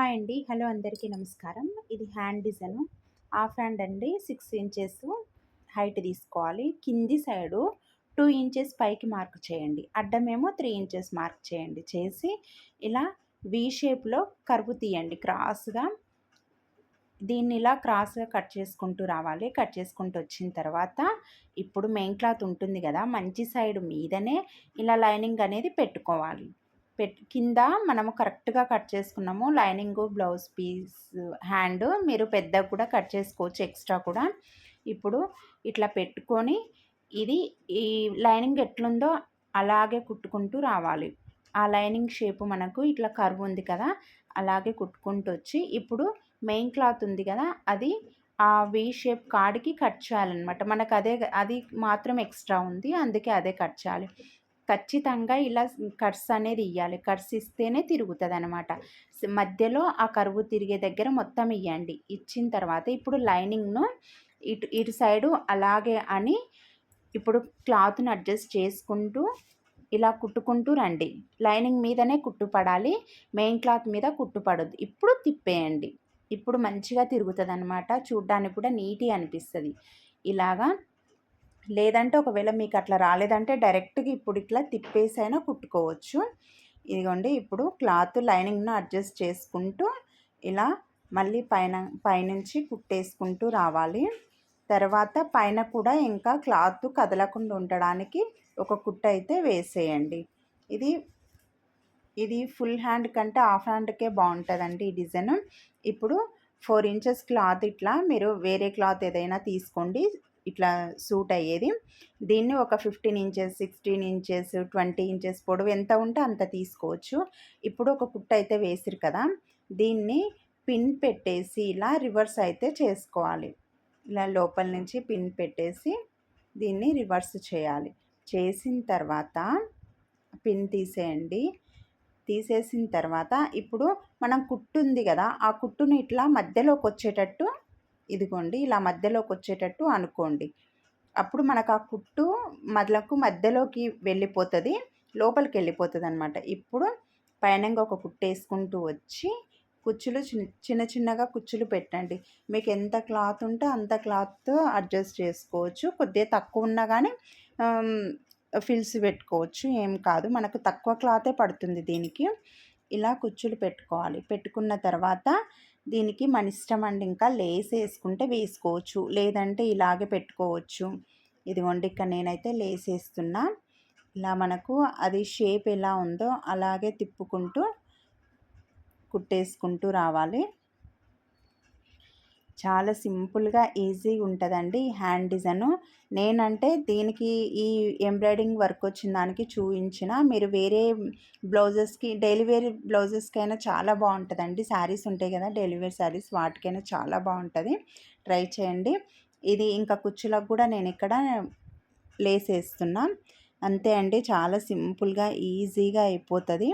Hi అండి. Hello అందరికీ నమస్కారం. ఇది హ్యాండ్ డిజైను. హాఫ్ హ్యాండ్ అండి. 6 ఇంచెస్ హైట్ తీసుకోవాలి. కింది సైడు 2 ఇంచెస్ పైకి మార్క్ చేయండి. అడ్డమేమో 3 ఇంచెస్ మార్క్ చేయండి. చేసి ఇలా వి షేప్‌లో కర్వ్ తీయండి క్రాస్‌గా. దీన్ని ఇలా క్రాస్‌గా కట్ చేసుకుంటూ రావాలి. కట్ చేసుకుంటూ వచ్చిన తర్వాత ఇప్పుడు మెయిన్ క్లాత్ ఉంటుంది కదా! మంచి సైడ్ మీదనే ఇలా లైనింగ్ అనేది పెట్టుకోవాలి. కింద మనము కరెక్ట్‌గా కట్ చేసుకున్నాము. లైనింగు, బ్లౌజ్ పీస్, హ్యాండ్ మీరు పెద్దగా కూడా కట్ చేసుకోవచ్చు ఎక్స్ట్రా కూడా. ఇప్పుడు ఇట్లా పెట్టుకొని ఇది ఈ లైనింగ్ ఎట్లుందో అలాగే కుట్టుకుంటూ రావాలి. ఆ లైనింగ్ షేపు మనకు ఇట్లా కర్వ్ ఉంది కదా! అలాగే కుట్టుకుంటూ వచ్చి ఇప్పుడు మెయిన్ క్లాత్ ఉంది కదా! అది ఆ వి షేప్ కాడికి కట్ చేయాలనమాట. మనకు అది మాత్రం ఎక్స్ట్రా ఉంది. అందుకే అదే కట్ చేయాలి. ఖచ్చితంగా ఇలా కట్స్ అనేది ఇయ్యాలి. కట్స్ ఇస్తేనే తిరుగుతదనమాట. మధ్యలో ఆ కర్వ్ తిరిగే దగ్గర మొత్తం ఇయ్యండి. ఇచ్చిన తర్వాత ఇప్పుడు లైనింగ్‌ను ఇటు సైడు అలాగే అని ఇప్పుడు క్లాత్‌ని అడ్జస్ట్ చేసుకుంటూ ఇలా కుట్టుకుంటూ రండి. లైనింగ్ మీదనే కుట్టు పడాలి. మెయిన్ క్లాత్ మీద కుట్టు పడొద్దు. ఇప్పుడు తిప్పేయండి. ఇప్పుడు మంచిగా తిరుగుతదనమాట. చూడ్డానికి కూడా నీట్‌గా అనిపిస్తది. ఇలాగా లేదంటే ఒకవేళ మీకు అట్లా రాలేదంటే డైరెక్ట్‌గా ఇప్పుడు ఇట్లా తిప్పేసైనా కుట్టుకోవచ్చు. ఇదిగోండి ఇప్పుడు క్లాత్ లైనింగ్‌ను అడ్జస్ట్ చేసుకుంటూ ఇలా మళ్ళీ పైనుంచి కుట్టేసుకుంటూ రావాలి. తర్వాత పైన కూడా ఇంకా క్లాత్ కదలకుండా ఉండడానికి ఒక కుట్టయితే వేసేయండి. ఇది ఇది ఫుల్ హ్యాండ్ కంటే హాఫ్ హ్యాండ్‌కే బావుంటదండి ఈ డిజైను. ఇప్పుడు 4 ఇంచెస్ క్లాత్ ఇట్లా మీరు వేరే క్లాత్ ఏదైనా తీసుకోండి. ఇట్లా సూట్ అయ్యేది. దీన్ని ఒక 15 ఇంచెస్, 16 ఇంచెస్, 20 ఇంచెస్ పొడవు ఎంత ఉంటే అంత తీసుకోవచ్చు. ఇప్పుడు ఒక కుట్టయితే వేసిర్రు కదా! దీన్ని పిన్ పెట్టేసి ఇలా రివర్స్ అయితే చేసుకోవాలి. ఇలా లోపల నుంచి పిన్ పెట్టేసి దీన్ని రివర్స్ చేయాలి. చేసిన తర్వాత పిన్ తీసేయండి. తీసేసిన తర్వాత ఇప్పుడు మనం కుట్టు ఉంది కదా! ఆ కుట్టుని ఇట్లా మధ్యలోకొచ్చేటట్టు ఇదిగోండి ఇలా మధ్యలోకొచ్చేటట్టు అనుకోండి. అప్పుడు మనకు ఆ కుట్టు మధ్యలోకి వెళ్ళిపోతది. లోపలికెళ్ళిపోతదనమాట. ఇప్పుడు పైనంగా ఒక కుట్టేసుకుంటూ వచ్చి కుచ్చులు చిన్న చిన్నగా కుచ్చులు పెట్టండి. మీకు ఎంత క్లాత్ ఉంటే అంత క్లాత్ అడ్జస్ట్ చేసుకోవచ్చు. కొద్దిగా తక్కువ ఉన్నా గానీ ఫిల్స్ పెట్టుకోవచ్చు. ఏం కాదు. మనకు తక్కువ క్లాతే పడుతుంది దీనికి. ఇలా కుచ్చులు పెట్టుకోవాలి. పెట్టుకున్న తర్వాత దీనికి మన ఇష్టం అండి. ఇంకా లేస్ వేసుకుంటే వేసుకోవచ్చు. లేదంటే ఇలాగే పెట్టుకోవచ్చు. ఇదిగోండి ఇక్కడ నేనైతే లేస్ వేస్తున్నా. ఇలా మనకు అది షేప్ ఎలా ఉందో అలాగే తిప్పుకుంటూ కుట్టేసుకుంటూ రావాలి. చాలా సింపుల్‌గా ఈజీగా ఉంటదండి ఈ హ్యాండ్ డిజైను. నేనంటే దీనికి ఈ ఎంబ్రాయిడింగ్ వర్క్ వచ్చిన దానికి చూయించిన. మీరు వేరే బ్లౌజెస్‌కి డైలీ వేర్ బ్లౌజెస్‌కైనా చాలా బావుంటదండి. శారీస్ ఉంటాయి కదా! డైలీ వేర్ శారీస్ వాటికైనా చాలా బావుంటది. ట్రై చేయండి. ఇది ఇంకా కుచ్చులకు కూడా నేనిక్కడ లేసేస్తున్నా. అంతే అండి. చాలా సింపుల్‌గా ఈజీగా అయిపోతది.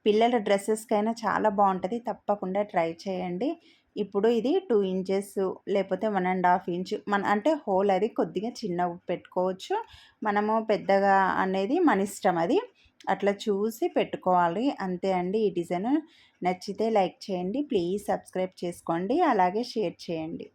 పిల్లల డ్రెస్సెస్‌కైనా చాలా బావుంటది. తప్పకుండా ట్రై చేయండి. ఇప్పుడు ఇది 2 ఇంచెస్ లేకపోతే 1½ ఇంచ్ అంటే హోల్ అది కొద్దిగా చిన్నగా పెట్టుకోవచ్చు. మనము పెద్దగా అనేది మన ఇష్టం అది. అట్లా చూసి పెట్టుకోవాలి. అంతే అండి. ఈ డిజైన్ నచ్చితే లైక్ చేయండి. ప్లీజ్ సబ్స్క్రైబ్ చేసుకోండి. అలాగే షేర్ చేయండి.